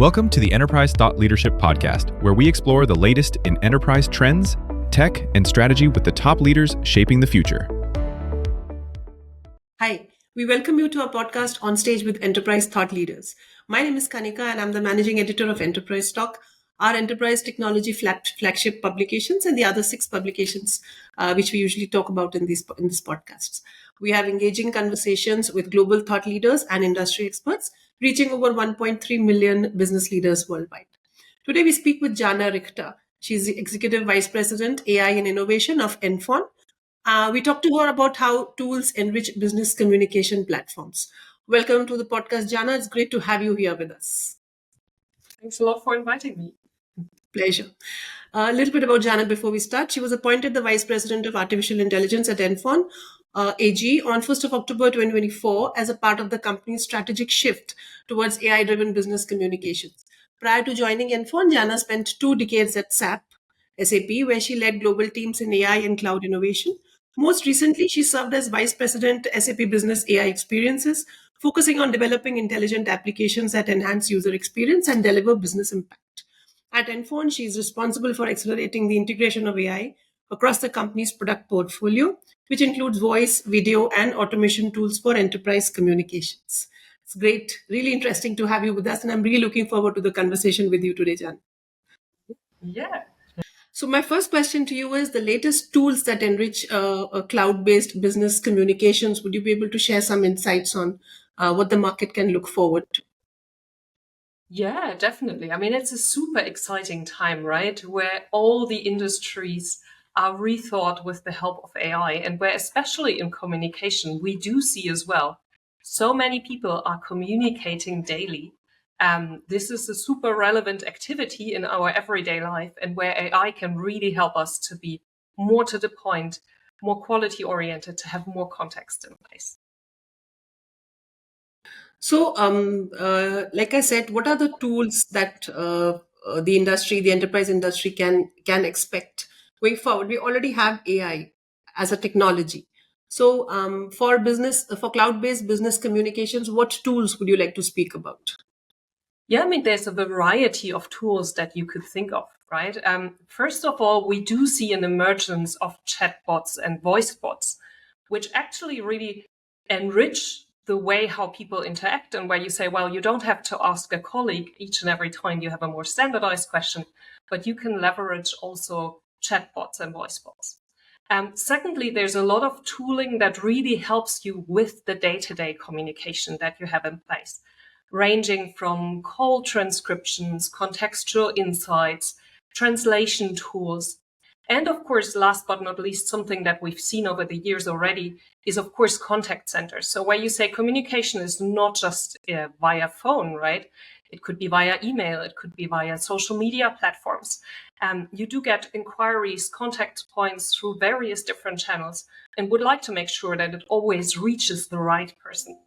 Welcome to the Enterprise Thought Leadership Podcast, where we explore the latest in enterprise trends, tech, and strategy with the top leaders shaping the future. Hi, we welcome you to our podcast On Stage with Enterprise Thought Leaders. My name is Kanika and I'm the managing editor of Enterprise Talk, our enterprise technology flagship publications, and the other 6 publications which we usually talk about in these podcasts. We have engaging conversations with global thought leaders and industry experts, reaching over 1.3 million business leaders worldwide. Today we speak with Jana Ritcher. She's the Executive Vice President, AI and Innovation of NFON. We talked to her about how tools enrich business communication platforms. Welcome to the podcast, Jana. It's great to have you here with us. Thanks a lot for inviting me. Pleasure. A little bit about Jana before we start. She was appointed the Vice President of Artificial Intelligence at NFON AG on 1st of October 2024 as a part of the company's strategic shift towards AI-driven business communications. Prior to joining NFON, Jana spent 2 decades at SAP, where she led global teams in AI and cloud innovation. Most recently, she served as Vice President, SAP Business AI Experiences, focusing on developing intelligent applications that enhance user experience and deliver business impact. At NFON, she is responsible for accelerating the integration of AI across the company's product portfolio, which includes voice, video, and automation tools for enterprise communications. It's great, really interesting to have you with us, and I'm really looking forward to the conversation with you today, Jan. Yeah. So my first question to you is the latest tools that enrich cloud-based business communications. Would you be able to share some insights on what the market can look forward to? Yeah, definitely. I mean, it's a super exciting time, right? Where all the industries are rethought with the help of AI, and where especially in communication, we do see as well, so many people are communicating daily. This is a super relevant activity in our everyday life, and where AI can really help us to be more to the point, more quality oriented, to have more context in place. So, like I said, what are the tools that the enterprise industry can expect going forward? We already have AI as a technology. So, for cloud-based business communications, what tools would you like to speak about? Yeah, I mean, there's a variety of tools that you could think of, right? First of all, we do see an emergence of chatbots and voice bots, which actually really enrich the way how people interact, and where you say, well, you don't have to ask a colleague each and every time you have a more standardized question, but you can leverage also chatbots and voice bots. Secondly, there's a lot of tooling that really helps you with the day-to-day communication that you have in place, ranging from call transcriptions, contextual insights, translation tools. And of course, last but not least, something that we've seen over the years already is, of course, contact centers. So where you say communication is not just via phone, right? It could be via email, it could be via social media platforms. You do get inquiries, contact points through various different channels, and would like to make sure that it always reaches the right person.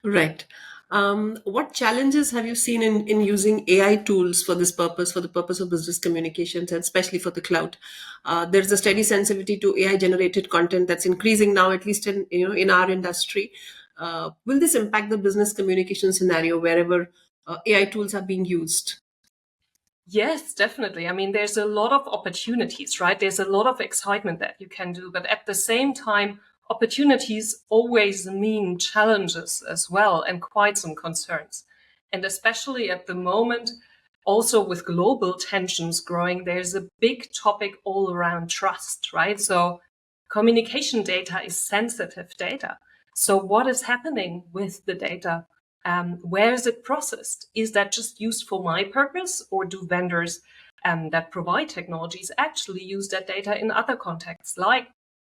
Right. What challenges have you seen in using AI tools for the purpose of business communications, and especially for the cloud? There's a steady sensitivity to AI-generated content that's increasing now, at least in our industry. Will this impact the business communication scenario wherever AI tools are being used? Yes, definitely. I mean, there's a lot of opportunities, right? There's a lot of excitement that you can do, but at the same time, opportunities always mean challenges as well, and quite some concerns. And especially at the moment, also with global tensions growing, there's a big topic all around trust, right? So communication data is sensitive data. So what is happening with the data? Where is it processed? Is that just used for my purpose, or do vendors that provide technologies actually use that data in other contexts, like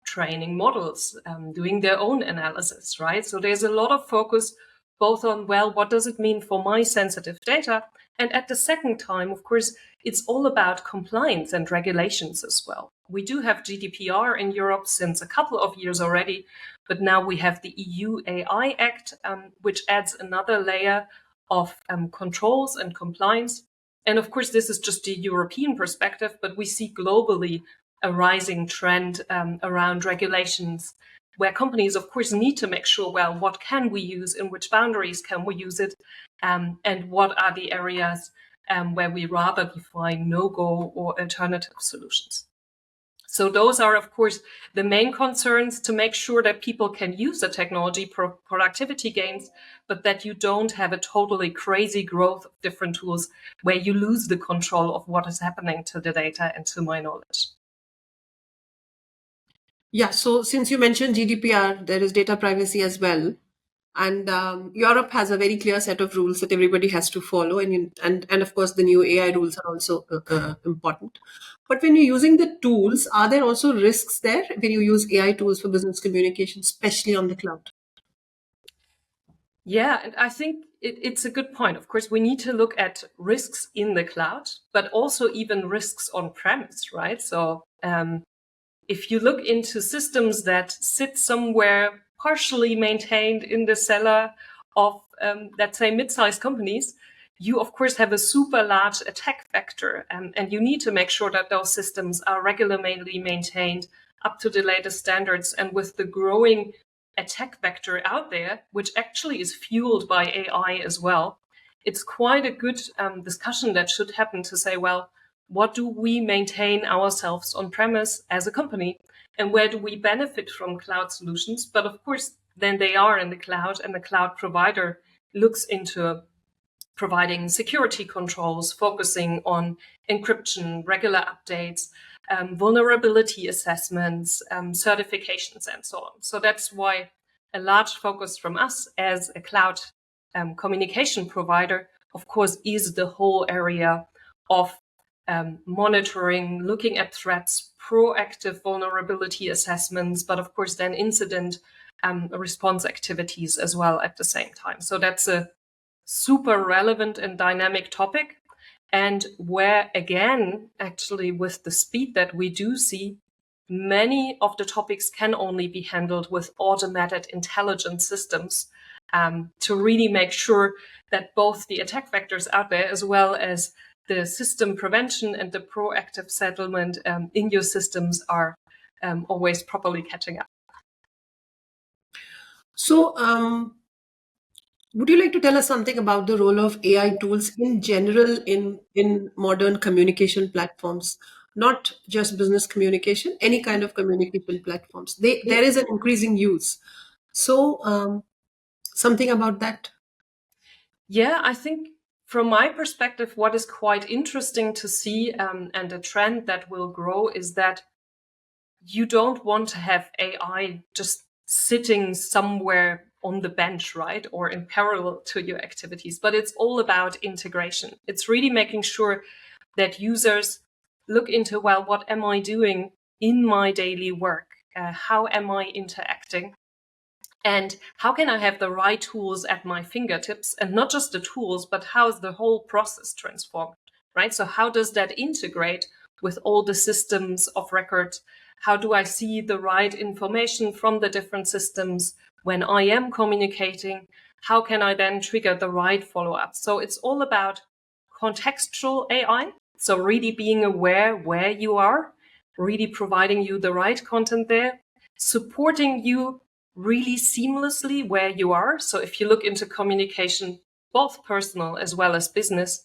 training models, doing their own analysis, right? So there's a lot of focus both on, well, what does it mean for my sensitive data? And at the second time, of course, it's all about compliance and regulations as well. We do have GDPR in Europe since a couple of years already, but now we have the EU AI Act, which adds another layer of controls and compliance. And of course, this is just the European perspective, but we see globally a rising trend around regulations where companies, of course, need to make sure, well, what can we use, in which boundaries can we use it, and what are the areas where we rather define no-go or alternative solutions. So those are, of course, the main concerns, to make sure that people can use the technology for productivity gains, but that you don't have a totally crazy growth of different tools where you lose the control of what is happening to the data and to my knowledge. Yeah, so since you mentioned GDPR, there is data privacy as well. And Europe has a very clear set of rules that everybody has to follow. And of course, the new AI rules are also important. But when you're using the tools, are there also risks there when you use AI tools for business communication, especially on the cloud? Yeah, and I think it's a good point. Of course, we need to look at risks in the cloud, but also even risks on premise, right? So if you look into systems that sit somewhere partially maintained in the cellar of, let's say, mid-sized companies, you, of course, have a super large attack vector. And you need to make sure that those systems are regularly maintained up to the latest standards. And with the growing attack vector out there, which actually is fueled by AI as well, it's quite a good discussion that should happen to say, well, what do we maintain ourselves on premise as a company? And where do we benefit from cloud solutions? But of course, then they are in the cloud, and the cloud provider looks into providing security controls, focusing on encryption, regular updates, vulnerability assessments, certifications, and so on. So that's why a large focus from us as a cloud communication provider, of course, is the whole area of monitoring, looking at threats, proactive vulnerability assessments, but of course then incident response activities as well at the same time. So that's a super relevant and dynamic topic. And where, again, actually with the speed that we do see, many of the topics can only be handled with automated intelligent systems to really make sure that both the attack vectors out there, as well as the system prevention and the proactive settlement in your systems, are always properly catching up. So, would you like to tell us something about the role of AI tools in general in modern communication platforms? Not just business communication, any kind of communication platforms. There is an increasing use. So, something about that? Yeah, I think from my perspective, what is quite interesting to see and a trend that will grow is that you don't want to have AI just sitting somewhere on the bench, right? Or in parallel to your activities, but it's all about integration. It's really making sure that users look into, well, what am I doing in my daily work? How am I interacting? And how can I have the right tools at my fingertips? And not just the tools, but how is the whole process transformed, right? So how does that integrate with all the systems of record? How do I see the right information from the different systems when I am communicating? How can I then trigger the right follow-up? So it's all about contextual AI. So really being aware where you are, really providing you the right content there, supporting you really seamlessly where you are. So if you look into communication, both personal as well as business,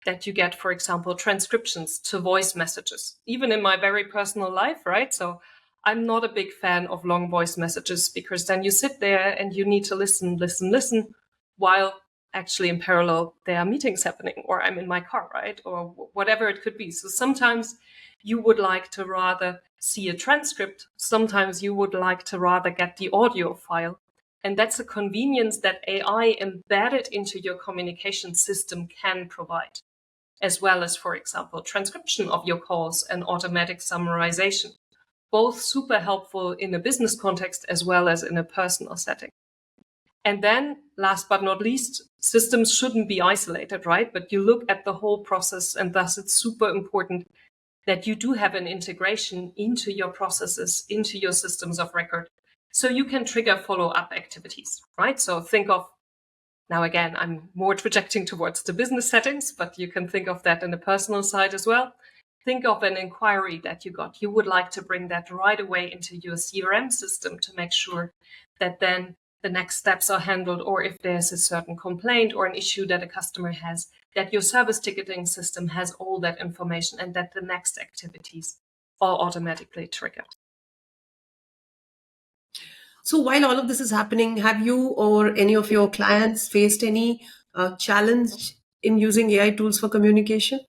that you get, for example, transcriptions to voice messages, even in my very personal life, right? So I'm not a big fan of long voice messages, because then you sit there and you need to listen, while actually in parallel there are meetings happening, or I'm in my car, right? Or whatever it could be. So sometimes you would like to rather see a transcript. Sometimes you would like to rather get the audio file. And that's a convenience that AI embedded into your communication system can provide, as well as, for example, transcription of your calls and automatic summarization. Both super helpful in a business context as well as in a personal setting. And then, last but not least, systems shouldn't be isolated, right? But you look at the whole process, and thus it's super important that you do have an integration into your processes, into your systems of record, so you can trigger follow-up activities, right? So think of, now again, I'm more projecting towards the business settings, but you can think of that in the personal side as well. think of an inquiry that you got. You would like to bring that right away into your CRM system to make sure that then the next steps are handled, or if there's a certain complaint or an issue that a customer has, that your service ticketing system has all that information and that the next activities are automatically triggered. So while all of this is happening, have you or any of your clients faced any challenge in using AI tools for communication?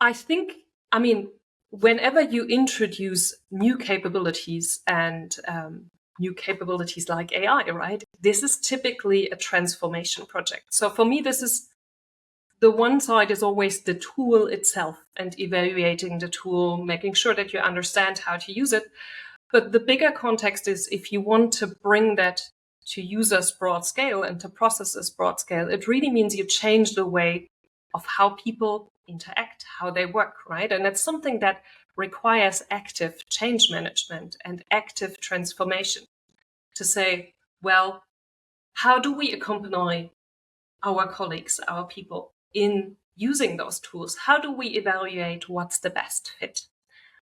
I think, I mean, whenever you introduce new capabilities and new capabilities like AI, right? This is typically a transformation project. So for me, this is the one side is always the tool itself and evaluating the tool, making sure that you understand how to use it. But the bigger context is if you want to bring that to users broad scale and to processes broad scale, it really means you change the way of how people interact, how they work, right? And it's something that requires active change management and active transformation to say, well, how do we accompany our colleagues, our people in using those tools? How do we evaluate what's the best fit?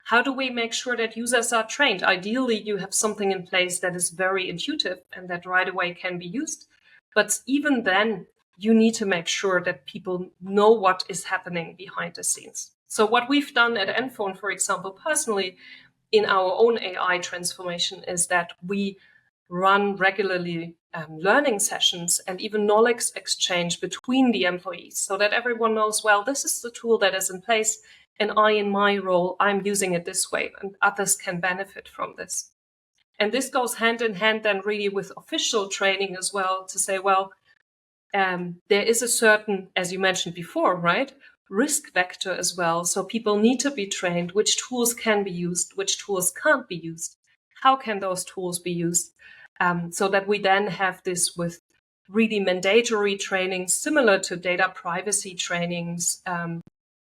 How do we make sure that users are trained? Ideally, you have something in place that is very intuitive and that right away can be used. But even then, you need to make sure that people know what is happening behind the scenes. So what we've done at NFON, for example, personally, in our own AI transformation is that we run regularly learning sessions and even knowledge exchange between the employees so that everyone knows, well, this is the tool that is in place. And I, in my role, I'm using it this way and others can benefit from this. And this goes hand in hand then really with official training as well to say, well, there is a certain, as you mentioned before, right, risk vector as well. So people need to be trained which tools can be used, which tools can't be used. How can those tools be used? So that we then have this with really mandatory trainings similar to data privacy trainings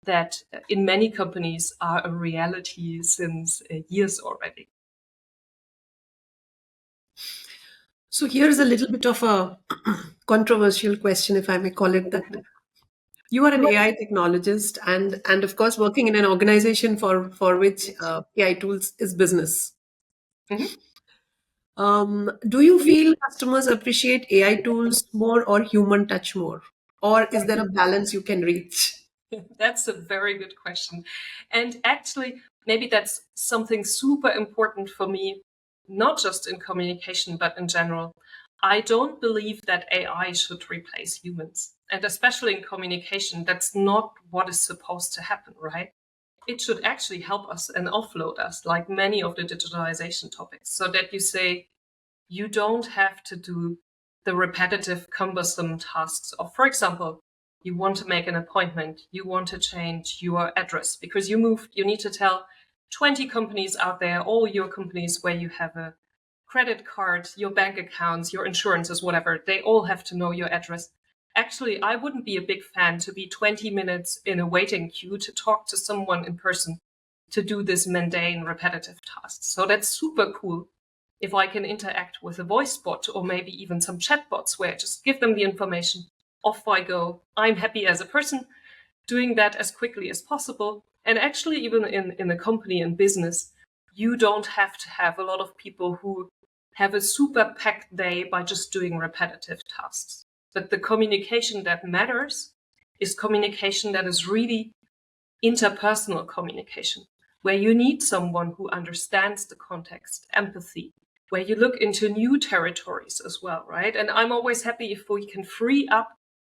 that in many companies are a reality since years already. So here's a little bit of a controversial question, if I may call it that. You are an AI technologist and of course working in an organization for which AI tools is business. Mhm. Do you feel customers appreciate AI tools more or human touch more? Or is there a balance you can reach? That's a very good question. And actually, maybe that's something super important for me, not just in communication, but in general. I don't believe that AI should replace humans. And especially in communication, that's not what is supposed to happen, right? It should actually help us and offload us, like many of the digitalization topics, so that you say, you don't have to do the repetitive, cumbersome tasks of, for example, you want to make an appointment, you want to change your address because you moved, you need to tell 20 companies out there, all your companies where you have a credit card, your bank accounts, your insurances, whatever, they all have to know your address. Actually, I wouldn't be a big fan to be 20 minutes in a waiting queue to talk to someone in person to do this mundane, repetitive task. So that's super cool if I can interact with a voice bot or maybe even some chat bots where I just give them the information, off I go. I'm happy as a person doing that as quickly as possible. And actually, even in a company and business, you don't have to have a lot of people who have a super packed day by just doing repetitive tasks. But the communication that matters is communication that is really interpersonal communication, where you need someone who understands the context, empathy, where you look into new territories as well, right? And I'm always happy if we can free up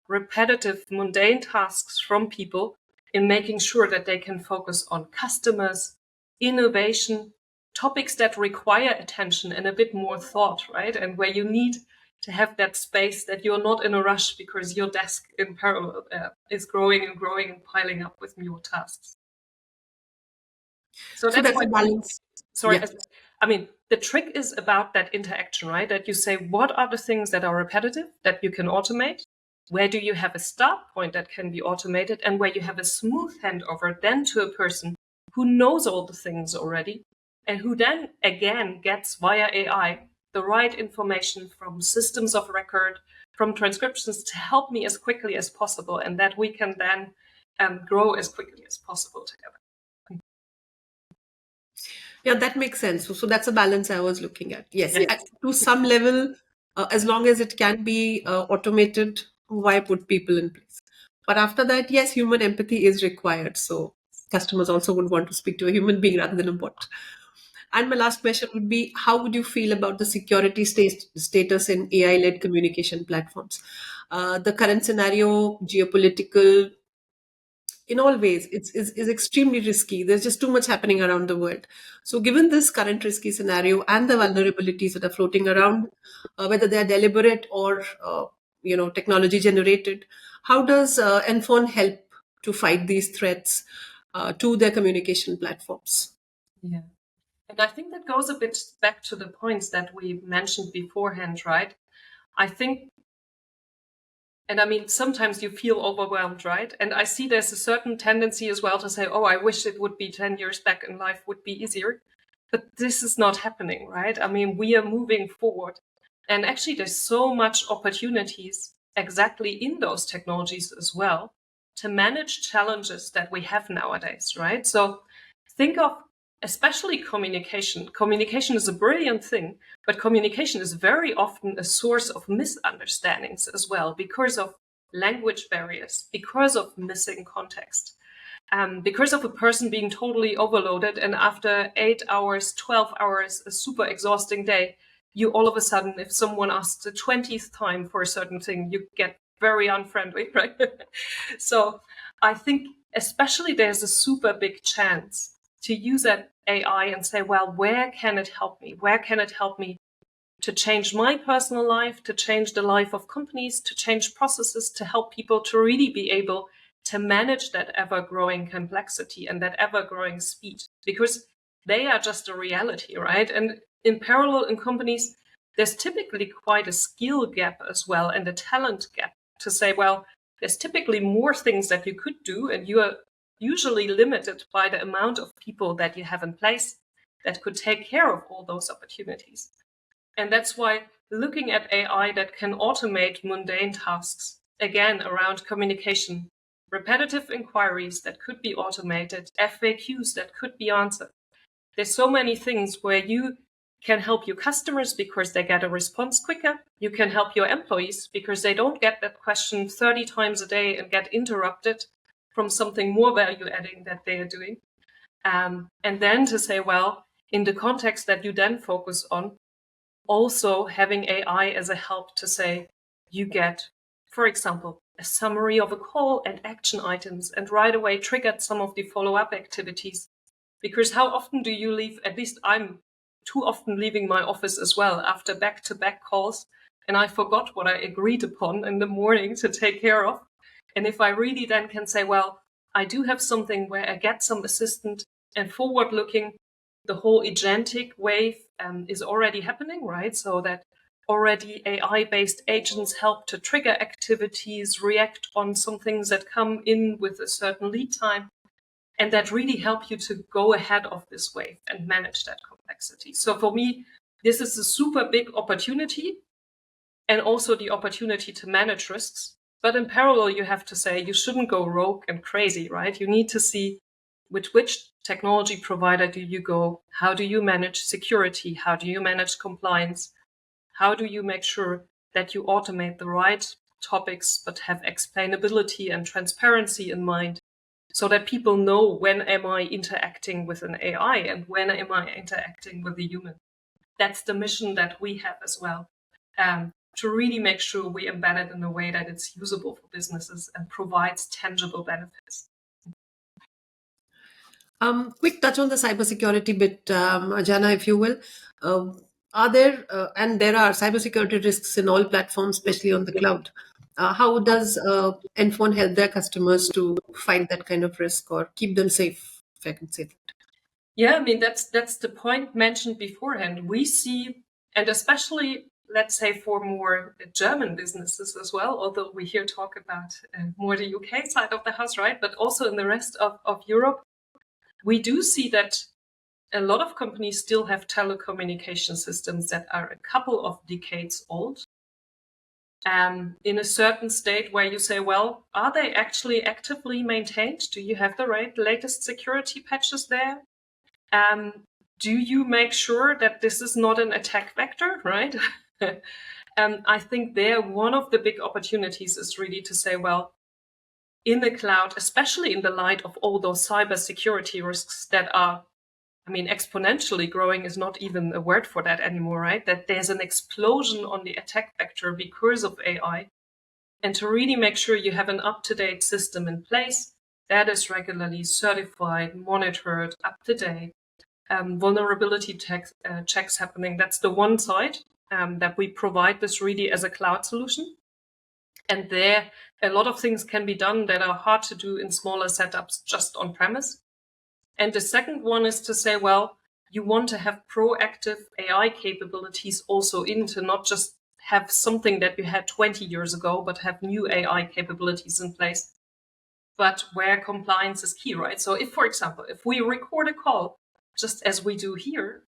repetitive, mundane tasks from people in making sure that they can focus on customers, innovation, topics that require attention and a bit more thought, right? And where you need to have that space that you're not in a rush because your desk in parallel is growing and growing and piling up with new tasks. So that's a balance. Sorry, Yeah. I mean, the trick is about that interaction, right? That you say, what are the things that are repetitive that you can automate? Where do you have a start point that can be automated? And where you have a smooth handover then to a person who knows all the things already and who then again gets via AI the right information from systems of record, from transcriptions to help me as quickly as possible. And that we can then grow as quickly as possible together. Yeah, that makes sense. So that's a balance I was looking at. Yes, Yes. to some level, as long as it can be automated, why put people in place? But after that, yes, human empathy is required. So customers also would want to speak to a human being rather than a bot. And my last question would be, how would you feel about the security status in AI-led communication platforms? The current scenario, geopolitical, in all ways, is extremely risky. There's just too much happening around the world. So given this current risky scenario and the vulnerabilities that are floating around, whether they're deliberate or technology generated, how does NFON help to fight these threats to their communication platforms? Yeah. And I think that goes a bit back to the points that we mentioned beforehand, right? I think, and I mean, sometimes you feel overwhelmed, right? And I see there's a certain tendency as well to say, oh, I wish it would be 10 years back and life would be easier. But this is not happening, right? I mean, we are moving forward. And actually, there's so much opportunities exactly in those technologies as well to manage challenges that we have nowadays, right? So think of especially communication. Communication is a brilliant thing, but communication is very often a source of misunderstandings as well because of language barriers, because of missing context, because of a person being totally overloaded. And after 8 hours, 12 hours, a super exhausting day, you all of a sudden, if someone asks the 20th time for a certain thing, you get very unfriendly, right? So I think especially there's a super big chance to use that AI and say, well, where can it help me? Where can it help me to change my personal life, to change the life of companies, to change processes, to help people to really be able to manage that ever-growing complexity and that ever-growing speed? Because they are just a reality, right? And in parallel in companies, there's typically quite a skill gap as well and a talent gap to say, well, there's typically more things that you could do, and you are usually limited by the amount of people that you have in place that could take care of all those opportunities. And that's why looking at AI that can automate mundane tasks, again, around communication, repetitive inquiries that could be automated, FAQs that could be answered. There's so many things where you can help your customers because they get a response quicker. You can help your employees because they don't get that question 30 times a day and get interrupted from something more value adding that they are doing. And then to say, well, in the context that you then focus on, also having AI as a help to say, you get, for example, a summary of a call and action items, and right away triggered some of the follow-up activities. Because how often do you leave? At least I'm too often leaving my office as well after back-to-back calls, and I forgot what I agreed upon in the morning to take care of. And if I really then can say, well, I do have something where I get some assistance and forward-looking, the whole agentic wave is already happening, right? So that already AI-based agents help to trigger activities, react on some things that come in with a certain lead time, and that really help you to go ahead of this wave and manage that complexity. So for me, this is a super big opportunity and also the opportunity to manage risks. But in parallel, you have to say you shouldn't go rogue and crazy, right? You need to see with which technology provider do you go? How do you manage security? How do you manage compliance? How do you make sure that you automate the right topics, but have explainability and transparency in mind so that people know when am I interacting with an AI and when am I interacting with a human? That's the mission that we have as well, to really make sure we embed it in a way that it's usable for businesses and provides tangible benefits. Quick touch on the cybersecurity bit, Jana, if you will. Are there, and there are cybersecurity risks in all platforms, especially on the cloud. How does NFON help their customers to fight that kind of risk or keep them safe, if I can say that? Yeah, I mean, that's the point mentioned beforehand. We see, and especially, let's say, for more German businesses as well, although we here talk about more the UK side of the house, right? But also in the rest of Europe, we do see that a lot of companies still have telecommunication systems that are a couple of decades old. in a certain state where you say, well, are they actually actively maintained? Do you have the latest security patches there? Do you make sure that this is not an attack vector, right? I think there one of the big opportunities is really to say, well, in the cloud, especially in the light of all those cybersecurity risks that are, exponentially growing is not even a word for that anymore, right? That there's an explosion on the attack vector because of AI. And to really make sure you have an up-to-date system in place that is regularly certified, monitored, up-to-date, vulnerability checks happening. That's the one side that we provide this really as a cloud solution. And there, a lot of things can be done that are hard to do in smaller setups just on premise. And the second one is to say, well, you want to have proactive AI capabilities also in to not just have something that you had 20 years ago, but have new AI capabilities in place, but where compliance is key, right? So if, for example, if we record a call, just as we do here,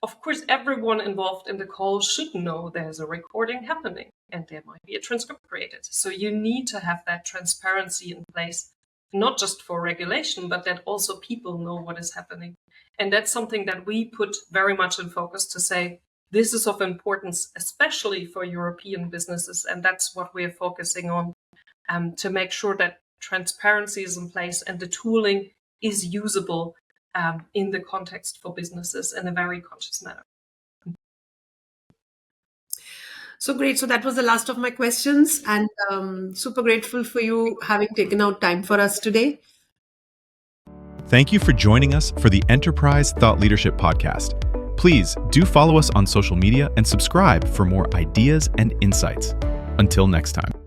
of course, everyone involved in the call should know there's a recording happening and there might be a transcript created. So you need to have that transparency in place, not just for regulation, but that also people know what is happening. And that's something that we put very much in focus to say, this is of importance, especially for European businesses. And that's what we're focusing on to make sure that transparency is in place and the tooling is usable in the context for businesses in a very conscious manner. So great. So that was the last of my questions, and super grateful for you having taken out time for us today. Thank you for joining us for the Enterprise Thought Leadership Podcast. Please do follow us on social media and subscribe for more ideas and insights. Until next time.